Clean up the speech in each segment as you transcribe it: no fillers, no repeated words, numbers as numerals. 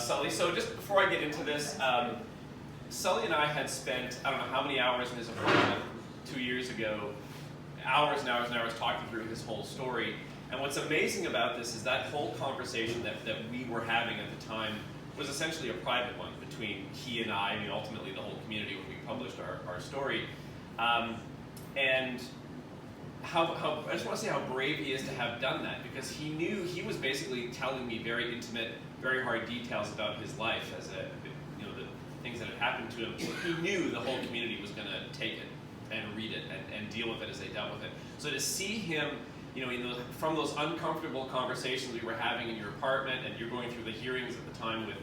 Sully. So just before I get into this, Sully and I had spent, I don't know how many hours in his apartment 2 years ago, hours and hours and hours talking through his whole story. And what's amazing about this is that whole conversation that we were having at the time was essentially a private one between he and I mean, ultimately the whole community when we published our story. And I just want to say how brave he is to have done that, because he knew, he was basically telling me very intimate, very hard details about his life as the things that had happened to him. He knew the whole community was going to take it and read it and deal with it as they dealt with it. So to see him, from those uncomfortable conversations we were having in your apartment, and you're going through the hearings at the time with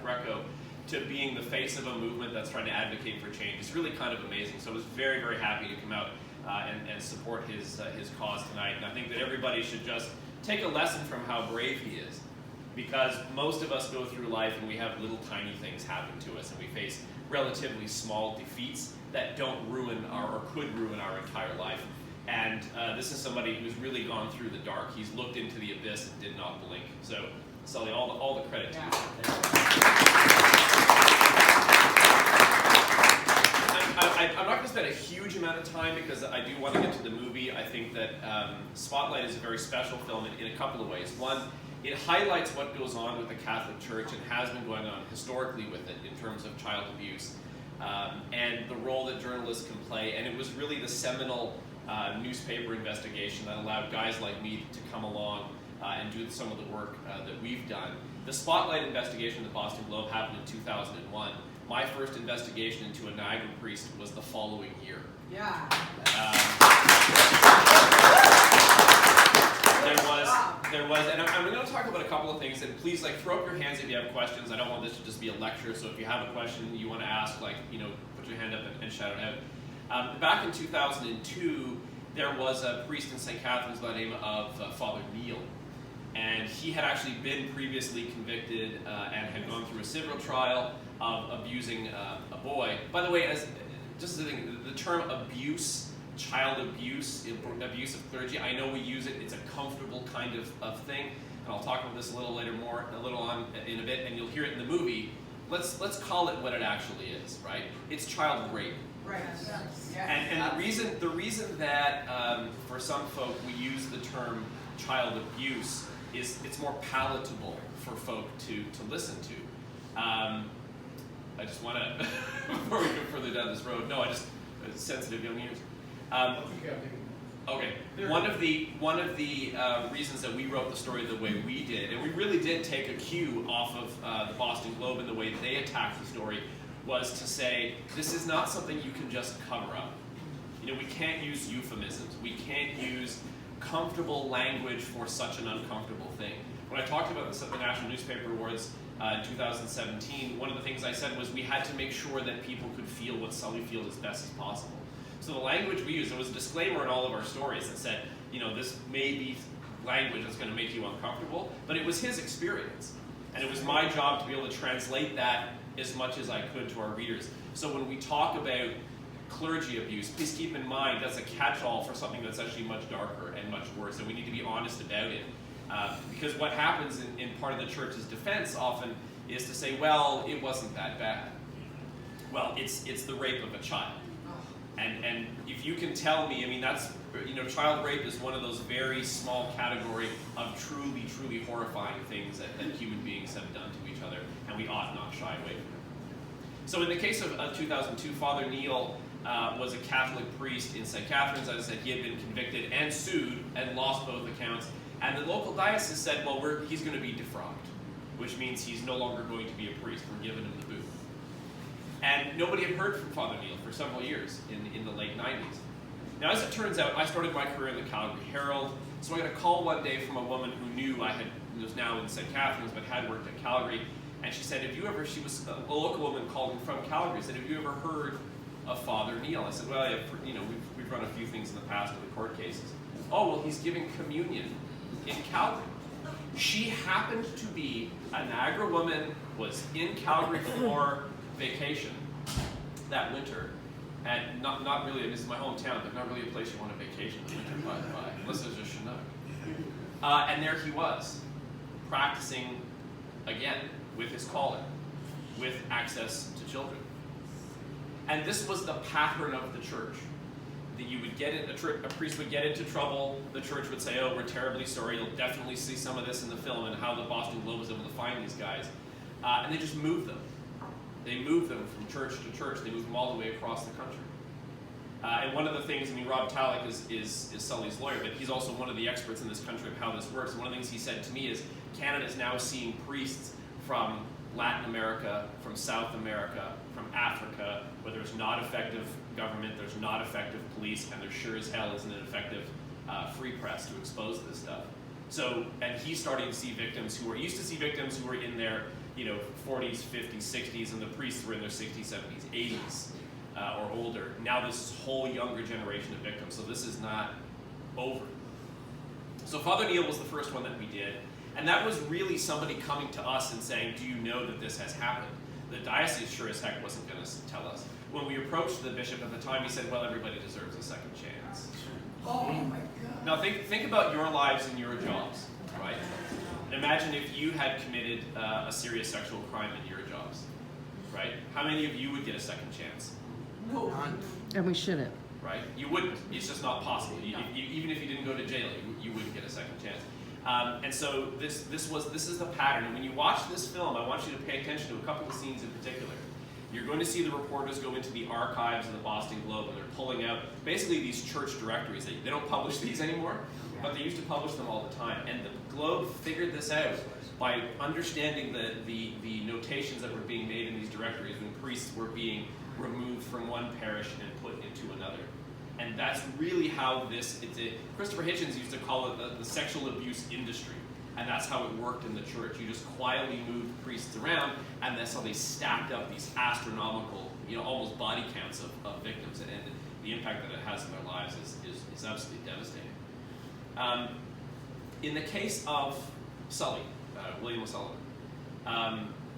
Greco, to being the face of a movement that's trying to advocate for change, is really kind of amazing. So I was very, very happy to come out and support his cause tonight. And I think that everybody should just take a lesson from how brave he is, because most of us go through life and we have little tiny things happen to us, and we face relatively small defeats that don't ruin or could ruin our entire life. And this is somebody who's really gone through the dark. He's looked into the abyss and did not blink. So, Sully, all the credit to you. I'm not going to spend a huge amount of time because I do want to get to the movie. I think that Spotlight is a very special film in a couple of ways. One, it highlights what goes on with the Catholic Church and has been going on historically with it in terms of child abuse and the role that journalists can play. And it was really the seminal newspaper investigation that allowed guys like me to come along and do some of the work that we've done. The Spotlight investigation of the Boston Globe happened in 2001. My first investigation into a Niagara priest was the following year. Yeah. There was, and I'm going to talk about a couple of things, and please, throw up your hands if you have questions. I don't want this to just be a lecture, so if you have a question you want to ask, put your hand up and shout it out. Back in 2002, there was a priest in St. Catharines by the name of Father Neil, and he had actually been previously convicted and had gone through a civil trial of abusing a boy. By the way, just as a thing, the term abuse, child abuse, abuse of clergy, I know we use it, it's a comfortable kind of thing, and I'll talk about this a little on in a bit, and you'll hear it in the movie. Let's call it what it actually is, right? It's child rape. Right. And the reason that for some folk we use the term child abuse is it's more palatable for folk to listen to. I just want to, before we go further down this road, sensitive young ears. Okay. One of the reasons that we wrote the story the way we did, and we really did take a cue off of the Boston Globe and the way they attacked the story, was to say, this is not something you can just cover up. We can't use euphemisms. We can't use comfortable language for such an uncomfortable thing. When I talked about this at the National Newspaper Awards in 2017, one of the things I said was we had to make sure that people could feel what Sully feels as best as possible. So the language we used, there was a disclaimer in all of our stories that said, this may be language that's going to make you uncomfortable, but it was his experience. And it was my job to be able to translate that as much as I could to our readers. So when we talk about clergy abuse, please keep in mind that's a catch-all for something that's actually much darker and much worse, and we need to be honest about it. Because what happens in part of the church's defense often is to say, well, it wasn't that bad. Well, it's the rape of a child. And if you can tell me, that's, child rape is one of those very small category of truly, truly horrifying things that human beings have done to each other, and we ought not shy away from it. So in the case of 2002, Father Neil was a Catholic priest in St. Catharines. As I said, he had been convicted and sued and lost both accounts. And the local diocese said, well, he's going to be defrocked, which means he's no longer going to be a priest. We're giving him the boot. And nobody had heard from Father Neil for several years in the late 90s. Now, as it turns out, I started my career in the Calgary Herald, so I got a call one day from a woman who knew was now in St. Catharines, but had worked at Calgary, and she said, she was a local woman called from Calgary, said, have you ever heard of Father Neil? I said, well, we've run a few things in the past with the court cases. Oh, well, he's giving communion in Calgary. She happened to be a Niagara woman, was in Calgary for vacation that winter, and not really, this is my hometown, but not really a place you want a vacation in the winter, by the by, unless there's a Chinook. And there he was, practicing again with his calling, with access to children. And this was the pattern of the church. That you would get in, a priest would get into trouble, the church would say, oh, we're terribly sorry, you'll definitely see some of this in the film and how the Boston Globe was able to find these guys. And they just moved them. They moved them from church to church. They moved them all the way across the country. And one of the things, I mean, Rob Talek is Sully's lawyer, but he's also one of the experts in this country of how this works. And one of the things he said to me is, Canada is now seeing priests from Latin America, from South America, from Africa, where there's not effective government, there's not effective police, and there sure as hell isn't an effective free press to expose this stuff. So, and he's starting to see victims who are used to see victims who were in their 40s, 50s, 60s, and the priests were in their 60s, 70s, 80s or older. Now this whole younger generation of victims, so this is not over. So Father Neil was the first one that we did, and that was really somebody coming to us and saying, do you know that this has happened? The diocese sure as heck wasn't going to tell us. When we approached the bishop at the time, he said, well, everybody deserves a second chance. Oh my God. Now think about your lives and your jobs, right? And imagine if you had committed a serious sexual crime in your jobs, right? How many of you would get a second chance? No. And we shouldn't. Right? You wouldn't. It's just not possible. Even if you didn't go to jail, you wouldn't get a second chance. And so this is the pattern. And when you watch this film, I want you to pay attention to a couple of scenes in particular. You're going to see the reporters go into the archives of the Boston Globe, and they're pulling out basically these church directories. They don't publish these anymore, but they used to publish them all the time. And the Globe figured this out by understanding the notations that were being made in these directories when priests were being removed from one parish and put into another. And that's really how Christopher Hitchens used to call it the sexual abuse industry. And that's how it worked in the church. You just quietly moved priests around, and that's how they stacked up these astronomical, almost body counts of victims. And the impact that it has in their lives is absolutely devastating. In the case of Sully, William O'Sullivan,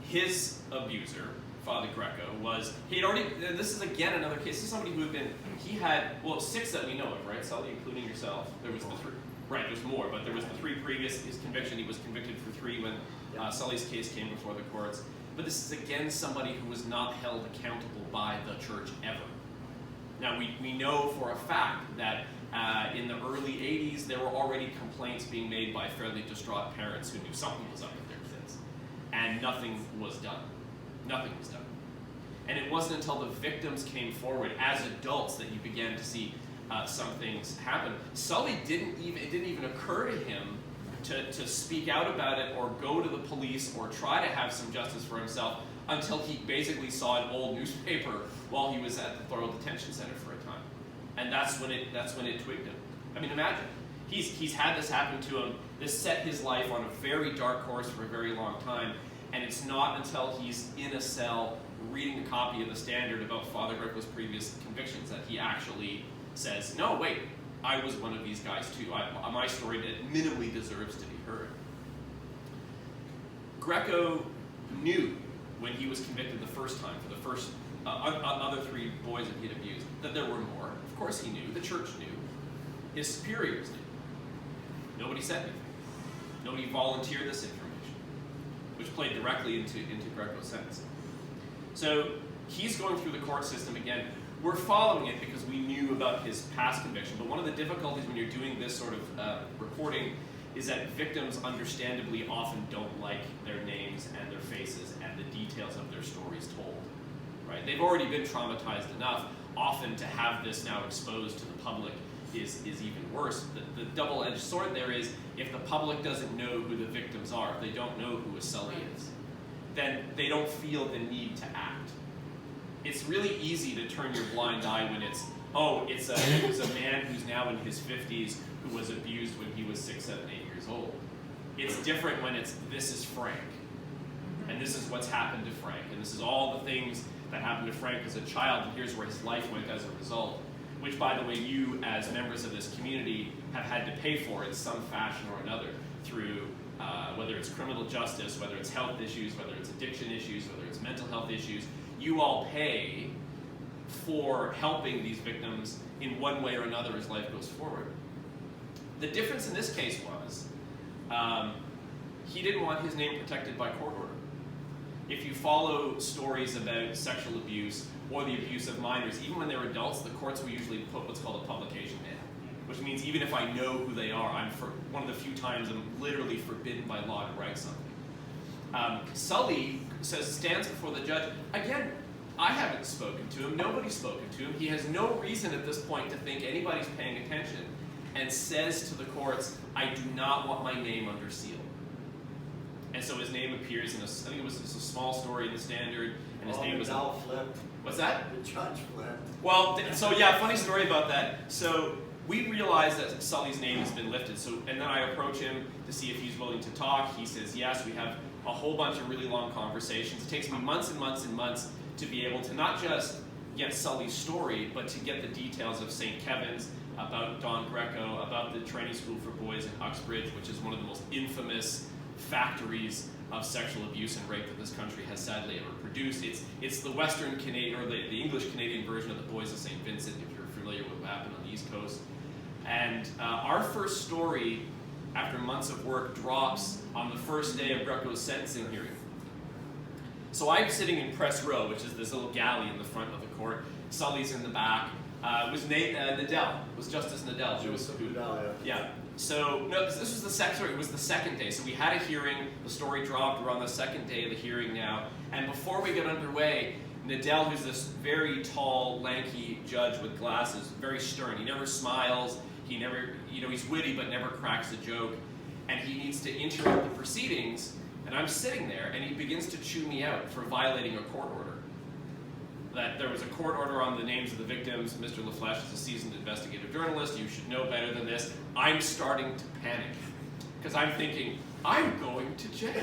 his abuser, Father Greco, this is again another case. This is somebody who had 6 that we know of, right, Sully, including yourself. There was the 3. Right, there's more, but there was the 3 previous, his conviction, he was convicted for 3 when Sully's case came before the courts. But this is again somebody who was not held accountable by the church ever. Now we know for a fact that in the early 80s there were already complaints being made by fairly distraught parents who knew something was up with their kids. And nothing was done. Nothing was done. And it wasn't until the victims came forward as adults that you began to see some things happen. Sully it didn't even occur to him to speak out about it or go to the police or try to have some justice for himself until he basically saw an old newspaper while he was at the Thorold Detention Center for a time. And that's when it twigged him. I mean, imagine. He's had this happen to him. This set his life on a very dark course for a very long time. And it's not until he's in a cell reading a copy of the Standard about Father Greco's previous convictions that he actually says, no, wait, I was one of these guys too. My story minimally deserves to be heard. Greco knew when he was convicted the first time for the first other 3 boys that he had abused that there were more. Of course he knew. The church knew. His superiors knew. Nobody said anything. Nobody volunteered this information, which played directly into Greco's sentence. So he's going through the court system again. We're following it because we knew about his past conviction, but one of the difficulties when you're doing this sort of reporting is that victims understandably often don't like their names and their faces and the details of their stories told, right? They've already been traumatized enough. Often to have this now exposed to the public is even worse. The double-edged sword there is if the public doesn't know who the victims are, if they don't know who a Sully is, then they don't feel the need to act. It's really easy to turn your blind eye when it was a man who's now in his 50s who was abused when he was 6, 7, 8 years old. It's different when this is Frank, and this is what's happened to Frank, and this is all the things that happened to Frank as a child, and here's where his life went as a result, which, by the way, you as members of this community have had to pay for in some fashion or another through whether it's criminal justice, whether it's health issues, whether it's addiction issues, whether it's mental health issues. You all pay for helping these victims in one way or another as life goes forward. The difference in this case was he didn't want his name protected by court order. if you follow stories about sexual abuse or the abuse of minors, even when they're adults, the courts will usually put what's called a publication ban, which means even if I know who they are, I'm for one of the few times I'm literally forbidden by law to write something. Sully stands before the judge. Again, I haven't spoken to him, nobody's spoken to him. He has no reason at this point to think anybody's paying attention, and says to the courts, I do not want my name under seal. And so his name appears in I think it was just a small story in the Standard, and his name was... flipped. What's that? The judge flipped. Well, so yeah, funny story about that. So we realized that Sully's name has been lifted, and then I approach him to see if he's willing to talk. He says yes. We have a whole bunch of really long conversations. It takes me months and months and months to be able to not just get Sully's story, but to get the details of St. Kevin's, about Don Greco, about the training school for boys in Uxbridge, which is one of the most infamous factories of sexual abuse and rape that this country has sadly ever produced. It's the Western Canadian, or the English Canadian version of the Boys of St. Vincent, if you're familiar with what happened on the East Coast. And our first story, after months of work, drops on the first day of Greco's sentencing hearing. So I'm sitting in press row, which is this little galley in the front of the court. Sully's in the back. It was Nadell. It was Justice Nadell. Yeah. So no, this was the second. Sorry, it was the second day. So we had a hearing. The story dropped. We're on the second day of the hearing now. And before we get underway, Nadell, who's this very tall, lanky judge with glasses, very stern. He never smiles. He never, he's witty but never cracks a joke. And he needs to interrupt the proceedings. And I'm sitting there, and he begins to chew me out for violating a court order. That there was a court order on the names of the victims. Mr. LaFleche is a seasoned investigative journalist. You should know better than this. I'm starting to panic because I'm thinking, I'm going to jail.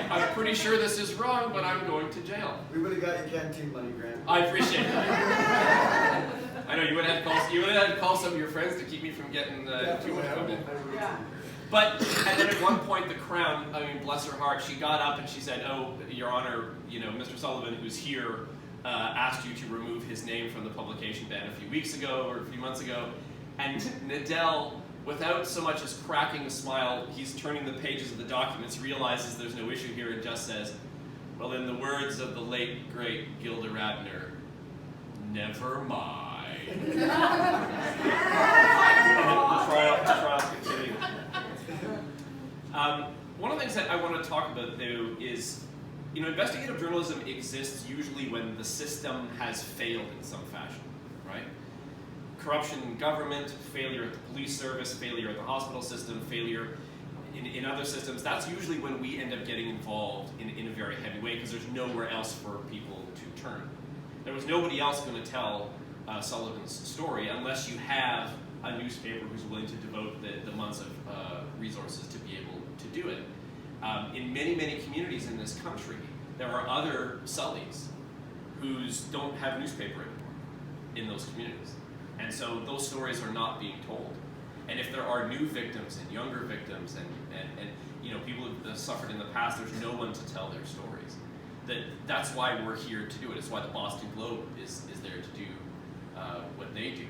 I'm pretty sure this is wrong, but I'm going to jail. We would have got your canteen money, Grant. I appreciate that. I know you would have had to call some of your friends to keep me from getting too much trouble. Yeah. But, and then at one point the Crown, bless her heart, she got up and she said, oh, Your Honor, Mr. Sullivan, who's here, asked you to remove his name from the publication ban a few weeks ago or a few months ago. And Nadell, without so much as cracking a smile, he's turning the pages of the documents, realizes there's no issue here, and just says, well, in the words of the late, great Gilda Radner, never mind. And then the trial continued. One of the things that I want to talk about, though, is, investigative journalism exists usually when the system has failed in some fashion, right? Corruption in government, failure at the police service, failure at the hospital system, failure in other systems. That's usually when we end up getting involved in a very heavy way because there's nowhere else for people to turn. There was nobody else going to tell Sullivan's story unless you have a newspaper who's willing to devote the months of resources to be able to do it. In many, many communities in this country, there are other Sullys who don't have a newspaper anymore in those communities. And so those stories are not being told. And if there are new victims and younger victims and people who have suffered in the past, there's no one to tell their stories. That's why we're here to do it. It's why the Boston Globe is there to do what they do.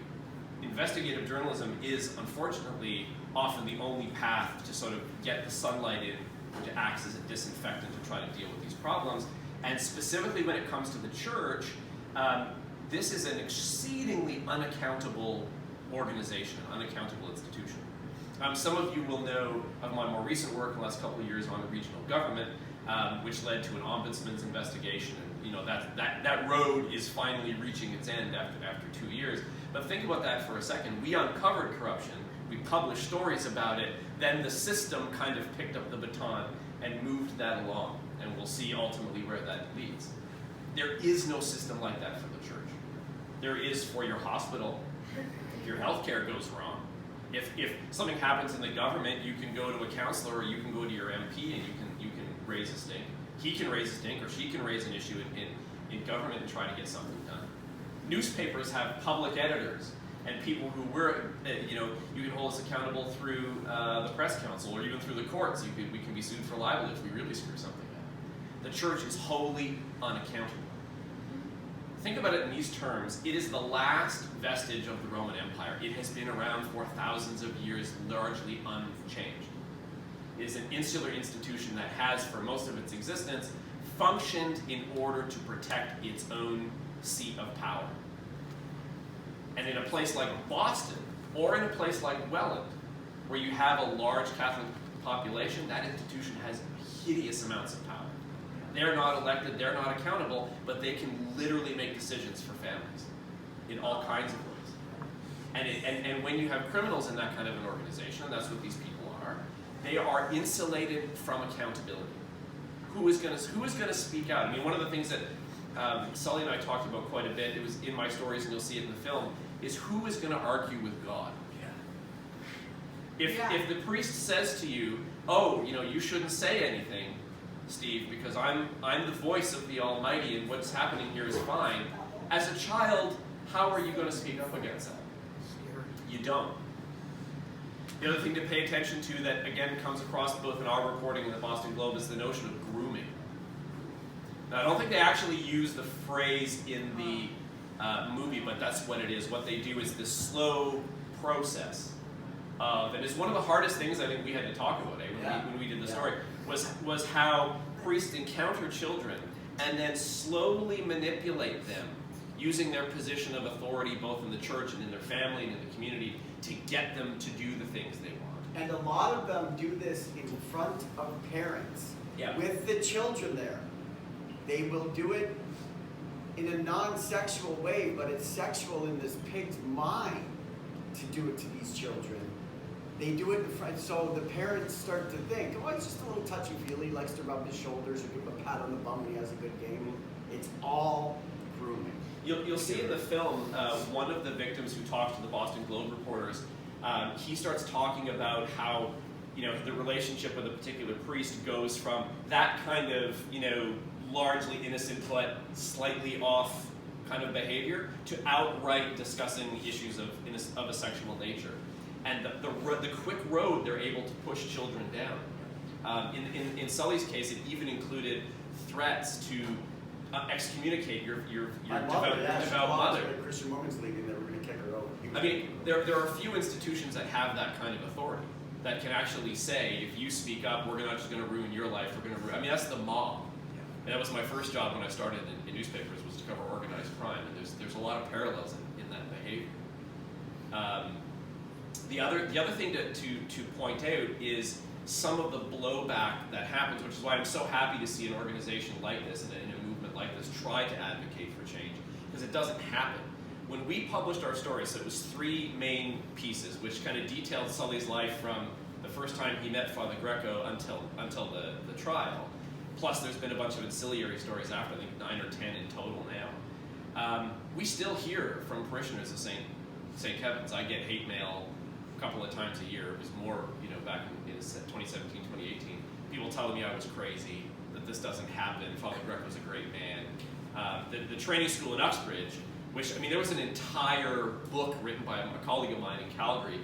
Investigative journalism is, unfortunately, often the only path to sort of get the sunlight in, which acts as a disinfectant to try to deal with these problems. And specifically when it comes to the church, this is an exceedingly unaccountable organization, an unaccountable institution. Some of you will know of my more recent work in the last couple of years on regional government, which led to an ombudsman's investigation. And that road is finally reaching its end after 2 years. But think about that for a second. We uncovered corruption. We published stories about it. Then the system kind of picked up the baton and moved that along. And we'll see ultimately where that leads. There is no system like that for the church. There is for your hospital. If your healthcare goes wrong, if something happens in the government, you can go to a counselor or you can go to your MP and you can raise a stink. He can raise a stink or she can raise an issue in government and try to get something done. Newspapers have public editors and people who you can hold us accountable through the press council or even through the courts. We can be sued for libel if we really screw something up. The church is wholly unaccountable. Think about it in these terms. It is the last vestige of the Roman Empire. It has been around for thousands of years, largely unchanged. It is an insular institution that has, for most of its existence, functioned in order to protect its own seat of power. And in a place like Boston, or in a place like Welland, where you have a large Catholic population, that institution has hideous amounts of power. They're not elected, they're not accountable, but they can literally make decisions for families in all kinds of ways. And when you have criminals in that kind of an organization, and that's what these people are, they are insulated from accountability. Who is going to speak out? I mean, one of the things that Sully and I talked about quite a bit, it was in my stories and you'll see it in the film, is who is going to argue with God? If the priest says to you, oh, you shouldn't say anything, Steve, because I'm the voice of the Almighty and what's happening here is fine, as a child, how are you going to speak up against that? You don't. The other thing to pay attention to that, again, comes across both in our reporting and the Boston Globe is the notion of grooming. Now, I don't think they actually use the phrase in the movie, but that's what it is. What they do is this slow process and it's one of the hardest things I think we had to talk about when we did the story, was how priests encounter children and then slowly manipulate them using their position of authority both in the church and in their family and in the community to get them to do the things they want. And a lot of them do this in front of parents with the children there. They will do it in a non-sexual way, but it's sexual in this pig's mind to do it to these children. They do it in front, so the parents start to think, oh, it's just a little touchy-feely, he likes to rub his shoulders or give a pat on the bum when he has a good game. It's all grooming. You'll see in the film, one of the victims who talked to the Boston Globe reporters, he starts talking about how, the relationship with a particular priest goes from that kind of, largely innocent but slightly off kind of behavior to outright discussing issues of a sexual nature. And the quick road they're able to push children down. In Sully's case, it even included threats to excommunicate your devout mother. The Christian Women's League, and they were going to kick her out. I mean, there are a few institutions that have that kind of authority, that can actually say, if you speak up, we're not just going to ruin your life, we're going to ruin... I mean, that's the mob. And that was my first job when I started in newspapers, was to cover organized crime, and there's a lot of parallels in that behavior. The other thing to point out is some of the blowback that happens, which is why I'm so happy to see an organization like this and a movement like this try to advocate for change, because it doesn't happen. When we published our story, so it was 3 main pieces, which kind of detailed Sully's life from the first time he met Father Greco until the trial. Plus, there's been a bunch of ancillary stories after, I think 9 or 10 in total now. We still hear from parishioners of St. Kevin's. I get hate mail a couple of times a year. It was more, back in 2017, 2018. People telling me I was crazy, that this doesn't happen. Father Greco was a great man. The training school in Uxbridge, which, there was an entire book written by a colleague of mine in Calgary,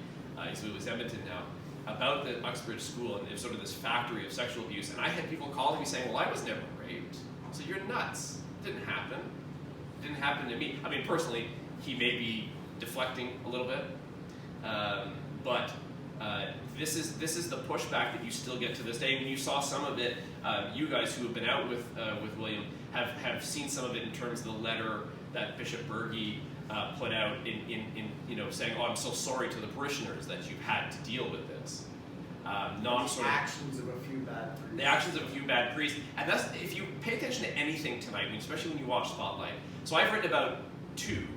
so it was Edmonton now, about the Uxbridge school, and there's sort of this factory of sexual abuse. And I had people calling me saying, well, I was never raped. So you're nuts. It didn't happen. It didn't happen to me. Personally, he may be deflecting a little bit, but this is the pushback that you still get to this day. And you saw some of it, you guys who have been out with William have seen some of it in terms of the letter that Bishop Berge put out in saying, oh, I'm so sorry to the parishioners that you've had to deal with this. Actions of a few bad priests. The actions of a few bad priests. And that's, if you pay attention to anything tonight, especially when you watch Spotlight. So I've written about 2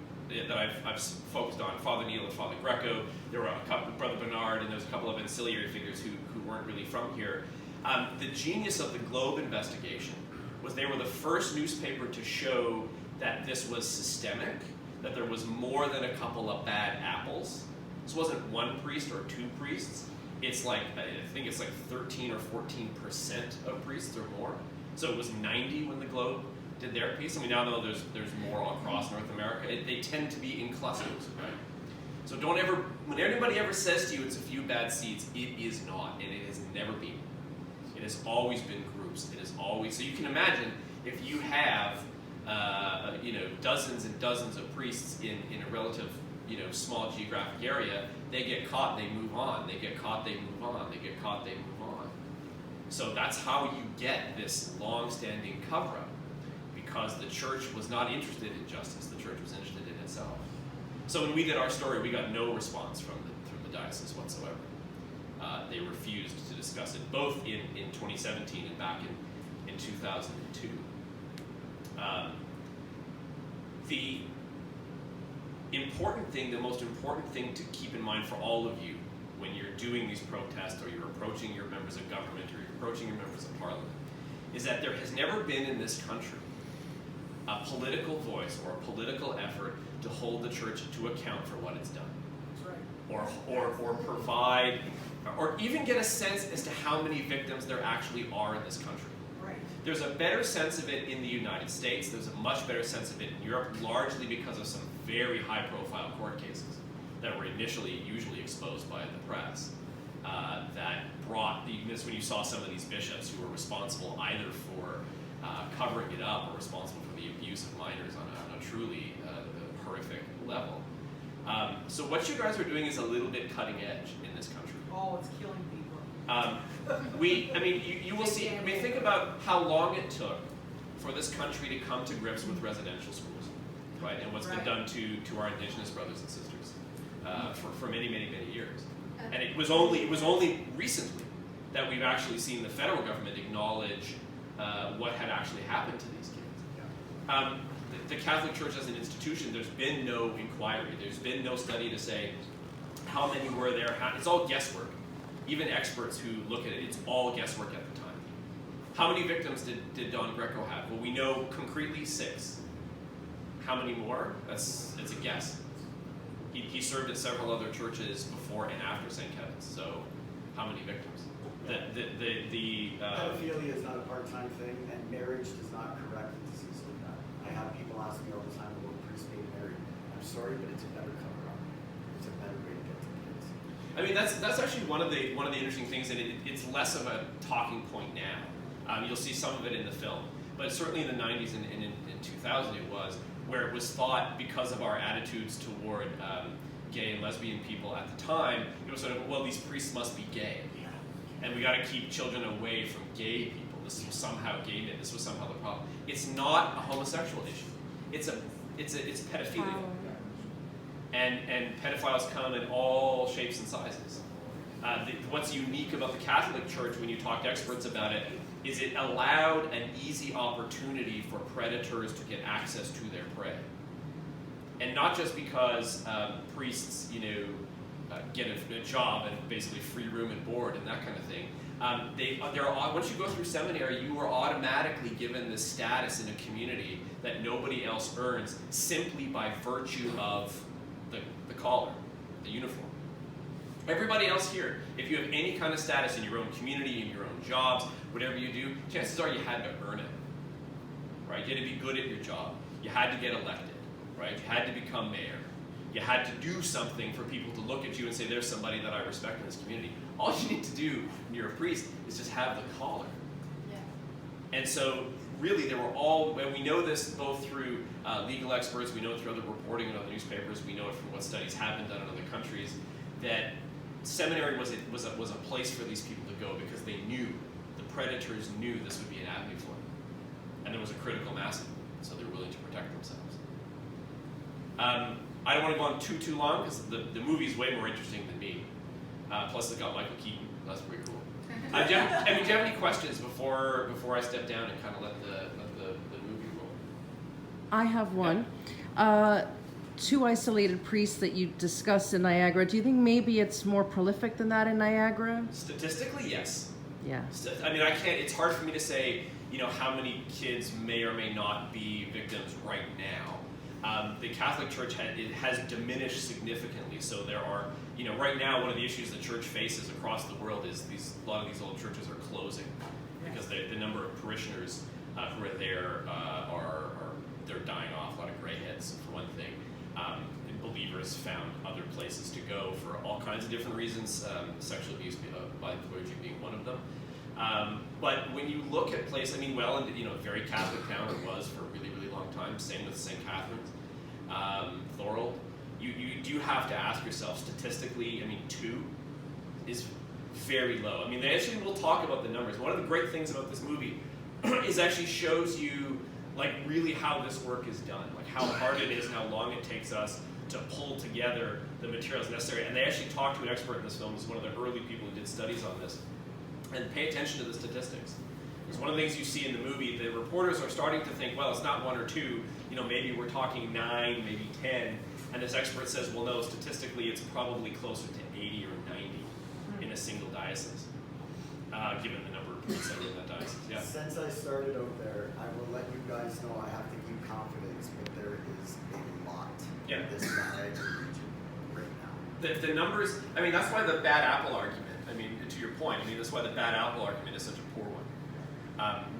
that I've focused on, Father Neil and Father Greco. There were a couple, Brother Bernard, and there's a couple of ancillary figures who weren't really from here. The genius of the Globe investigation was they were the first newspaper to show that this was systemic, that there was more than a couple of bad apples. This wasn't one priest or 2 priests. It's like, I think it's like 13 or 14% of priests or more. So it was 90 when the Globe did their piece. We now know there's more across North America. They tend to be in clusters, right? So don't ever, when anybody ever says to you it's a few bad seeds, it is not, and it has never been. It has always been groups. It is always, so you can imagine if you have dozens and dozens of priests in a relative, small geographic area, they get caught, they move on. They get caught, they move on. They get caught, they move on. So that's how you get this long-standing cover-up, because the church was not interested in justice. The church was interested in itself. So when we did our story, we got no response from the diocese whatsoever. They refused to discuss it, both in 2017 and back in 2002. The most important thing to keep in mind for all of you when you're doing these protests, or you're approaching your members of government, or you're approaching your members of parliament, is that there has never been in this country a political voice or a political effort to hold the church to account for what it's done. That's right. Or provide, or even get a sense as to how many victims there actually are in this country. Right. There's a better sense of it in the United States. There's a much better sense of it in Europe, largely because of some very high-profile court cases that were initially usually exposed by the press, that brought this when you saw some of these bishops who were responsible either for covering it up or responsible for the abuse of minors on a truly horrific level. So what you guys are doing is a little bit cutting edge in this country. Oh, it's killing people. You will see, think about how long it took for this country to come to grips with residential schools, right? And what's been done to our indigenous brothers and sisters for many, many, many years. And it was only recently that we've actually seen the federal government acknowledge what had actually happened to these kids. The Catholic Church as an institution, there's been no inquiry. There's been no study to say how many were there. It's all guesswork. Even experts who look at it, it's all guesswork at the time. How many victims did Don Greco have? Well, we know concretely 6. How many more? It's a guess. He served at several other churches before and after St. Kevin's, so how many victims? Pedophilia is not a part-time thing, and marriage does not correct a disease like that. I have people ask me all the time about priests being married. I'm sorry, but it's a better cover-up. It's a better way to get to kids. I mean, that's actually one of the interesting things, and it's less of a talking point now. You'll see some of it in the film, but certainly in the 90s and in 2000 it was, where it was thought, because of our attitudes toward gay and lesbian people at the time, it was sort of, well, these priests must be gay, and we got to keep children away from gay people. This was somehow gay men. This was somehow the problem. It's not a homosexual issue. It's pedophilia, and pedophiles come in all shapes and sizes. What's unique about the Catholic Church, when you talk to experts about it, is it allowed an easy opportunity for predators to get access to their prey. And not just because priests, get a job and basically free room and board and that kind of thing. Once you go through seminary, you are automatically given this status in a community that nobody else earns simply by virtue of the collar, the uniform. Everybody else here, if you have any kind of status in your own community, in your own jobs, whatever you do, chances are you had to earn it, right? You had to be good at your job. You had to get elected, right? You had to become mayor. You had to do something for people to look at you and say, there's somebody that I respect in this community. All you need to do when you're a priest is just have the collar. Yeah. And so really and we know this both through legal experts, we know it through other reporting in other newspapers, we know it from what studies have been done in other countries, that seminary was a place for these people to go because they knew, the predators knew this would be an avenue for them. And there was a critical mass of them, so they were willing to protect themselves. I don't want to go on too long because the movie's way more interesting than me. Plus, it's got Michael Keaton. That's pretty cool. Do you have any questions before I step down and kind of let the movie roll? I have one. 2 isolated priests that you discussed in Niagara. Do you think maybe it's more prolific than that in Niagara? Statistically, yes. Yeah. I can't. It's hard for me to say, how many kids may or may not be victims right now. The Catholic Church has diminished significantly. So there are, right now one of the issues the church faces across the world is a lot of these old churches are closing because the number of parishioners who are there they're dying off. A lot of gray heads, for one thing. Believers found other places to go for all kinds of different reasons, sexual abuse by the clergy being one of them. But when you look at places, a very Catholic town it was for a really, really long time, same with St. Catherine's, Thorold, you do have to ask yourself, statistically, 2 is, very low. I mean, they actually will talk about the numbers. One of the great things about this movie is actually shows you like really how this work is done, like how hard it is and how long it takes us to pull together the materials necessary. And they actually talked to an expert in this film, who's one of the early people who did studies on this, and pay attention to the statistics. Because one of the things you see in the movie, the reporters are starting to think, well, it's not 1 or 2, maybe we're talking 9, maybe 10, and this expert says, well, no, statistically it's probably closer to 80 or 90 in a single diocese, given the number of priests that are in that diocese. Yeah. Since I started out there, I will let you guys know I have to keep confidence, but there is a lot in this Niagara region right now. The numbers, I mean, that's why the bad apple argument, I mean, to your point, I mean, that's why the bad apple argument is such a poor one.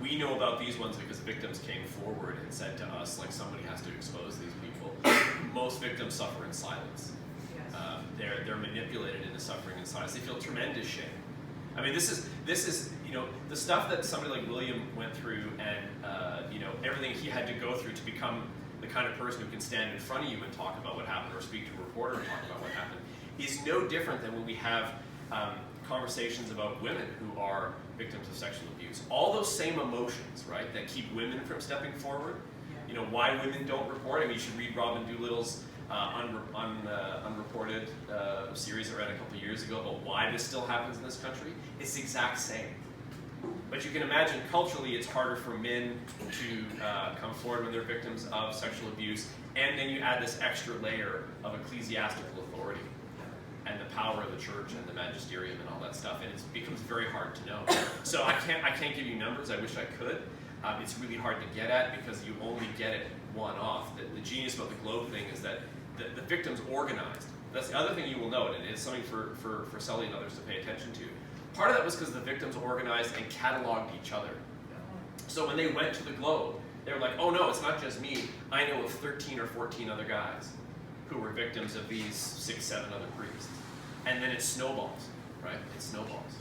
We know about these ones because victims came forward and said to us, like, somebody has to expose these people. Most victims suffer in silence. Yes. They're manipulated into suffering in silence. They feel tremendous shame. I mean, this is the stuff that somebody like William went through, and everything he had to go through to become the kind of person who can stand in front of you and talk about what happened, or speak to a reporter and talk about what happened, is no different than when we have conversations about women who are victims of sexual abuse. All those same emotions, right, that keep women from stepping forward. Yeah. Why women don't report. I mean, you should read Robin Doolittle's unreported series I read a couple of years ago about why this still happens in this country. It's the exact same. But you can imagine culturally it's harder for men to come forward when they're victims of sexual abuse, and then you add this extra layer of ecclesiastical authority and the power of the church and the magisterium and all that stuff, and it becomes very hard to know. So I can't give you numbers. I wish I could. It's really hard to get at because you only get it one-off. The genius about the Globe thing is that the victims organized. That's the other thing you will note, and it's something for Sully and others to pay attention to. Part of that was because the victims organized and cataloged each other. So when they went to the Globe, they were like, oh no, it's not just me. I know of 13 or 14 other guys who were victims of these 6, 7 other priests. And then it snowballs, right? It snowballs.